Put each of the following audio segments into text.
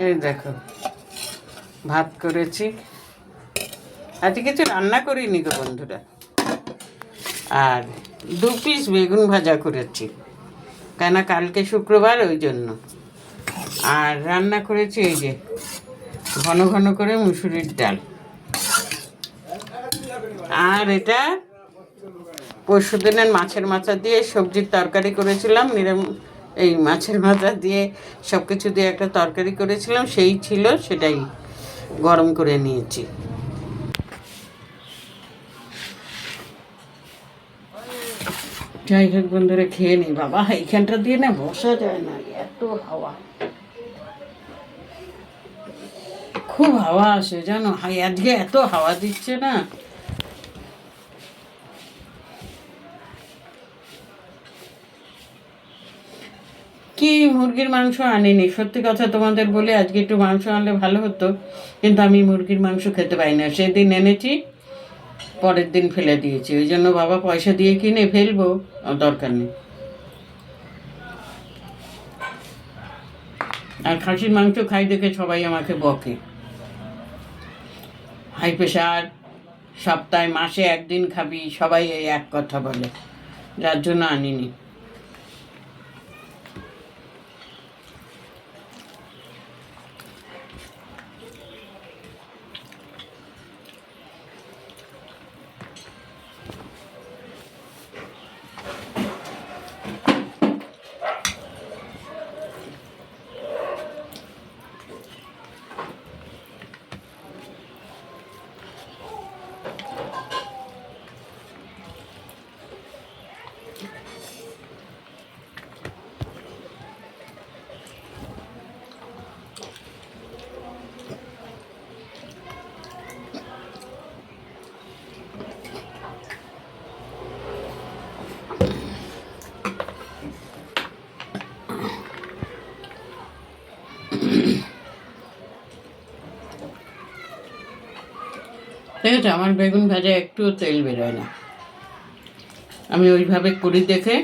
এই দেখো ভাত করেছি, আজকে কিছু রান্না করিনি গো বন্ধুরা। আর 2 পিস বেগুন ভাজা করেছি, কেন কালকে শুক্রবার ওই জন্য। আর রান্না করেছি এই যে ঘন ঘন করে মুসুরির ডাল। আর এটা পরশুদিনের মাছের মাথা দিয়ে সবজির তরকারি করেছিলাম, এই মাছের মাথা দিয়ে সব কিছু দিয়ে একটা তরকারি করেছিলাম, সেই ছিল, সেটাই গরম করে নিয়েছি। যাই হোক বন্ধুরা, খেয়ে নি। বাবা এইখানটা দিয়ে না বসা যায় না, এত হাওয়া, খুব হাওয়া আসে জানো। আজকে এত হাওয়া দিচ্ছে না। কি মুরগির মাংস আনিনি, সত্যি কথা তোমাদের বলে, আজকে একটু মাংস আনলে ভালো হতো, কিন্তু আমি মুরগির মাংস খেতে পাই না। সেদিন এনেছি, পরের দিন ফেলে দিয়েছি, ওই জন্য বাবা পয়সা দিয়ে কিনে ফেলবো, দরকার নেই। আর খাসির মাংস খাই দেখে সবাই আমাকে বকে, হাই প্রেশার, সপ্তাহে মাসে একদিন খাবি, সবাই এই এক কথা বলে, যার জন্য আনিনি। ঠিক আছে, আমার বেগুন ভাজা একটুও তেল বেরোয় না, আমি ওইভাবে করি দেখে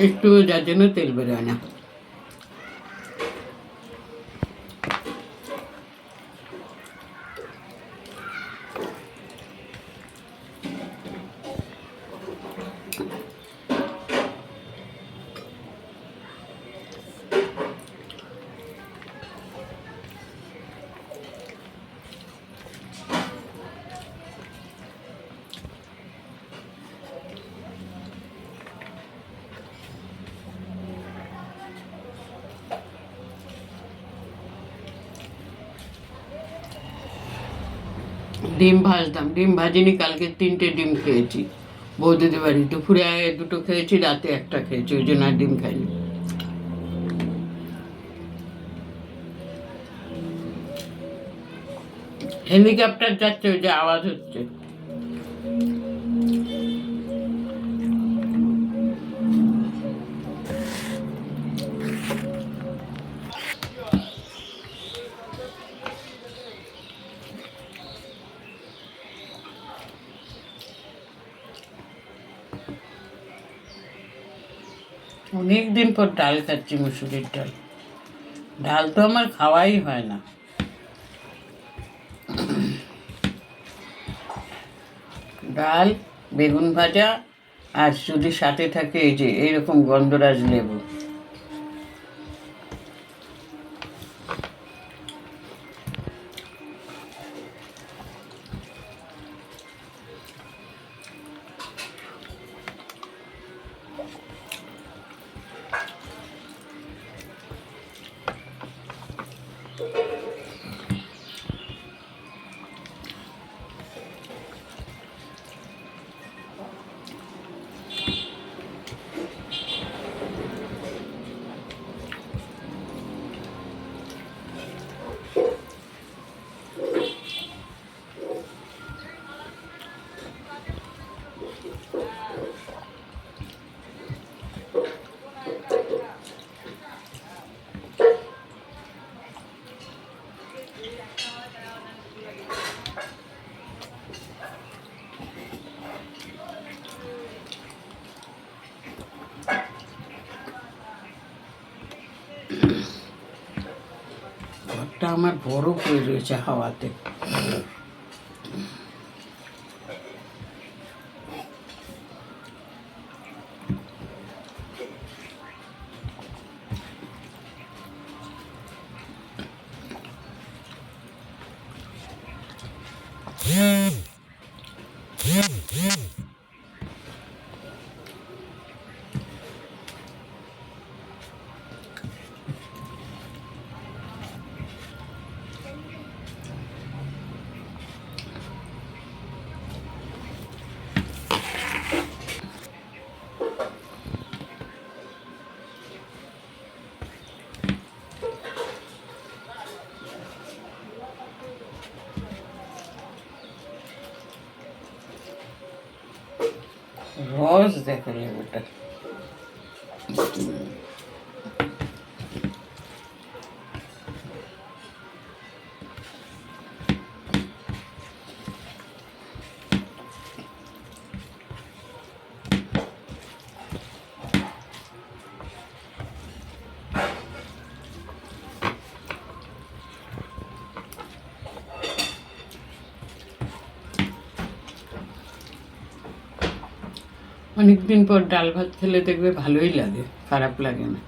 একটু, যার জন্য তেল বেরোয় না। ডিম ভাজতাম, ডিম ভাজিনি, কালকে 3টে ডিম খেয়েছি বৌদিদের বাড়ি। দুপুরে 2টো খেয়েছি, রাতে 1টা খেয়েছি, ওই জন্য আর ডিম খাইনি। হেলিকপ্টার যাচ্ছে, ওই যে আওয়াজ হচ্ছে। অনেকদিন পর ডাল খাচ্ছি, মুসুরির ডাল। ডাল তো আমার খাওয়াই হয় না। ডাল, বেগুন ভাজা, আর যদি সাথে থাকে এই যে এইরকম গন্ধরাজ লেবু। আমার বরফ হয়ে রয়েছে হাওয়াতে। রস দেখো লেবুটা। অনেকদিন পর ডাল ভাত খেলে দেখবে ভালোই লাগে, খারাপ লাগে না।